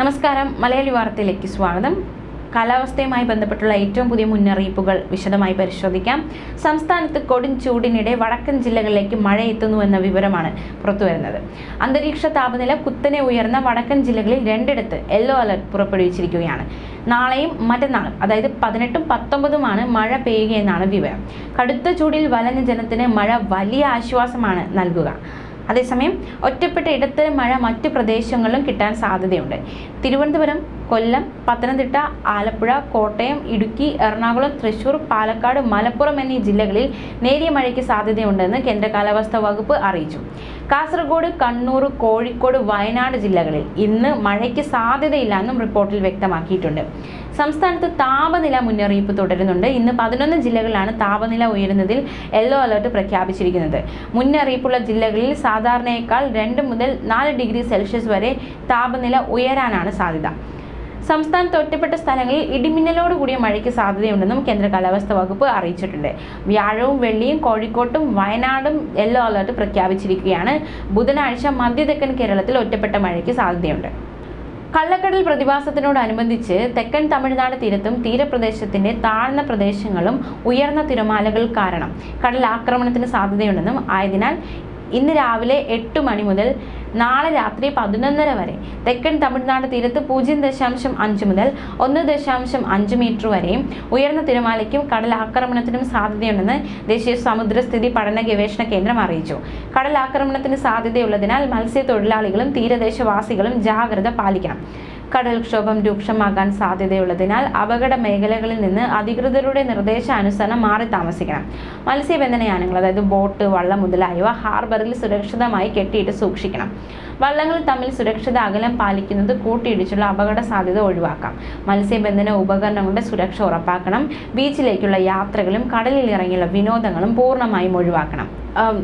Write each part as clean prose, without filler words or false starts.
നമസ്കാരം, മലയാളി വാർത്തയിലേക്ക് സ്വാഗതം. കാലാവസ്ഥയുമായി ബന്ധപ്പെട്ടുള്ള ഏറ്റവും പുതിയ മുന്നറിയിപ്പുകൾ വിശദമായി പരിശോധിക്കാം. സംസ്ഥാനത്ത് കൊടും ചൂടിനിടെ വടക്കൻ ജില്ലകളിലേക്ക് മഴ എത്തുന്നുവെന്ന വിവരമാണ് പുറത്തുവരുന്നത്. അന്തരീക്ഷ താപനില കുത്തനെ ഉയർന്ന വടക്കൻ ജില്ലകളിൽ രണ്ടിടത്ത് യെല്ലോ അലർട്ട് പുറപ്പെടുവിച്ചിരിക്കുകയാണ്. നാളെയും മറ്റന്നാളും, അതായത് 18ഉം 19ഉമാണ് മഴ പെയ്യുകയെന്നാണ് വിവരം. കടുത്ത ചൂടിൽ വലഞ്ഞ ജനത്തിന് മഴ വലിയ ആശ്വാസമാണ് നൽകുക. അതേസമയം ഒറ്റപ്പെട്ട ഇടത്തരം മഴ മറ്റു പ്രദേശങ്ങളിലും കിട്ടാൻ സാധ്യതയുണ്ട്. തിരുവനന്തപുരം, കൊല്ലം, പത്തനംതിട്ട, ആലപ്പുഴ, കോട്ടയം, ഇടുക്കി, എറണാകുളം, തൃശൂർ, പാലക്കാട്, മലപ്പുറം എന്നീ ജില്ലകളിൽ നേരിയ മഴയ്ക്ക് സാധ്യതയുണ്ടെന്ന് കേന്ദ്ര കാലാവസ്ഥാ വകുപ്പ് അറിയിച്ചു. കാസർഗോഡ്, കണ്ണൂർ, കോഴിക്കോട്, വയനാട് ജില്ലകളിൽ ഇന്ന് മഴയ്ക്ക് സാധ്യതയില്ലെന്നും റിപ്പോർട്ടിൽ വ്യക്തമാക്കിയിട്ടുണ്ട്. സംസ്ഥാനത്ത് താപനില മുന്നറിയിപ്പ് തുടരുന്നുണ്ട്. ഇന്ന് 11 ജില്ലകളിലാണ് താപനില ഉയരുന്നതിൽ യെല്ലോ അലർട്ട് പ്രഖ്യാപിച്ചിരിക്കുന്നത്. മുന്നറിയിപ്പുള്ള ജില്ലകളിൽ സാധാരണയേക്കാൾ 2 മുതൽ 4 ഡിഗ്രി സെൽഷ്യസ് വരെ താപനില ഉയരാനാണ് സാധ്യത. സംസ്ഥാനത്ത് ഒറ്റപ്പെട്ട സ്ഥലങ്ങളിൽ ഇടിമിന്നലോട് കൂടിയ മഴയ്ക്ക് സാധ്യതയുണ്ടെന്നും കേന്ദ്ര കാലാവസ്ഥാ വകുപ്പ് അറിയിച്ചിട്ടുണ്ട്. വ്യാഴവും വെള്ളിയും കോഴിക്കോട്ടും വയനാടും യെല്ലോ അലർട്ട് പ്രഖ്യാപിച്ചിരിക്കുകയാണ്. ബുധനാഴ്ച മധ്യതെക്കൻ കേരളത്തിൽ ഒറ്റപ്പെട്ട മഴയ്ക്ക് സാധ്യതയുണ്ട്. കള്ളക്കടൽ പ്രതിഭാസത്തിനോടനുബന്ധിച്ച് തെക്കൻ തമിഴ്നാട് തീരത്തും തീരപ്രദേശത്തിന്റെ താഴ്ന്ന പ്രദേശങ്ങളും ഉയർന്ന തിരമാലകൾ കാരണം കടലാക്രമണത്തിന് സാധ്യതയുണ്ടെന്നും ആയതിനാൽ ഇന്ന് രാവിലെ 8 മണി മുതൽ നാളെ രാത്രി 11:30 വരെ തെക്കൻ തമിഴ്നാട് തീരത്ത് 0.5 മുതൽ 1.5 മീറ്റർ വരെയും ഉയർന്ന തിരമാലയ്ക്കും കടലാക്രമണത്തിനും സാധ്യതയുണ്ടെന്ന് ദേശീയ സമുദ്രസ്ഥിതി പഠന ഗവേഷണ കേന്ദ്രം അറിയിച്ചു. കടലാക്രമണത്തിന് സാധ്യതയുള്ളതിനാൽ മത്സ്യത്തൊഴിലാളികളും തീരദേശവാസികളും ജാഗ്രത പാലിക്കണം. കടൽക്ഷോഭം രൂക്ഷമാകാൻ സാധ്യതയുള്ളതിനാൽ അപകട മേഖലകളിൽ നിന്ന് അധികൃതരുടെ നിർദ്ദേശാനുസരണം മാറി താമസിക്കണം. മത്സ്യബന്ധനയാനങ്ങൾ, അതായത് ബോട്ട്, വള്ളം മുതലായവ ഹാർബറിൽ സുരക്ഷിതമായി കെട്ടിയിട്ട് സൂക്ഷിക്കണം. വള്ളങ്ങൾ തമ്മിൽ സുരക്ഷിത അകലം പാലിക്കുന്നത് കൂട്ടിയിടിച്ചുള്ള അപകട സാധ്യത ഒഴിവാക്കാം. മത്സ്യബന്ധന ഉപകരണങ്ങളുടെ സുരക്ഷ ഉറപ്പാക്കണം. ബീച്ചിലേക്കുള്ള യാത്രകളും കടലിൽ ഇറങ്ങിയുള്ള വിനോദങ്ങളും പൂർണ്ണമായും ഒഴിവാക്കണം.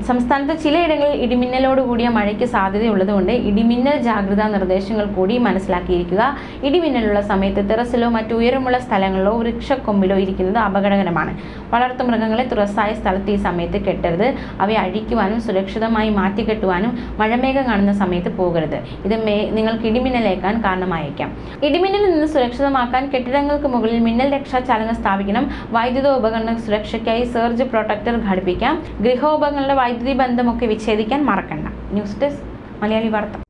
സംസ്ഥാനത്ത് ചിലയിടങ്ങളിൽ ഇടിമിന്നലോട് കൂടിയ മഴയ്ക്ക് സാധ്യതയുള്ളതുകൊണ്ട് ഇടിമിന്നൽ ജാഗ്രതാ നിർദ്ദേശങ്ങൾ കൂടി മനസ്സിലാക്കിയിരിക്കുക. ഇടിമിന്നലുള്ള സമയത്ത് ടെറസിലോ മറ്റു ഉയരമുള്ള സ്ഥലങ്ങളിലോ വൃക്ഷക്കൊമ്പിലോ ഇരിക്കുന്നത് അപകടകരമാണ്. വളർത്തുമൃഗങ്ങളെ തുറസായ സ്ഥലത്ത് ഈ സമയത്ത് കെട്ടരുത്. അവയെ അഴിക്കുവാനും സുരക്ഷിതമായി മാറ്റിക്കെട്ടുവാനും മഴമേഘം കാണുന്ന സമയത്ത് പോകരുത്. ഇത് നിങ്ങൾക്ക് ഇടിമിന്നലേക്കാൻ കാരണമായേക്കാം. ഇടിമിന്നലിൽ നിന്ന് സുരക്ഷിതമാക്കാൻ കെട്ടിടങ്ങൾക്ക് മുകളിൽ മിന്നൽ രക്ഷാചാലകം സ്ഥാപിക്കണം. വൈദ്യുത ഉപകരണ സുരക്ഷയ്ക്കായി സർജ് പ്രൊട്ടക്ടർ ഘടിപ്പിക്കാം. ഗൃഹോപകരണങ്ങളുടെ വൈദ്യുതി ബന്ധമൊക്കെ വിച്ഛേദിക്കാൻ മറക്കണ്ട. ന്യൂസ് ഡെസ്ക്, മലയാളി വാർത്ത.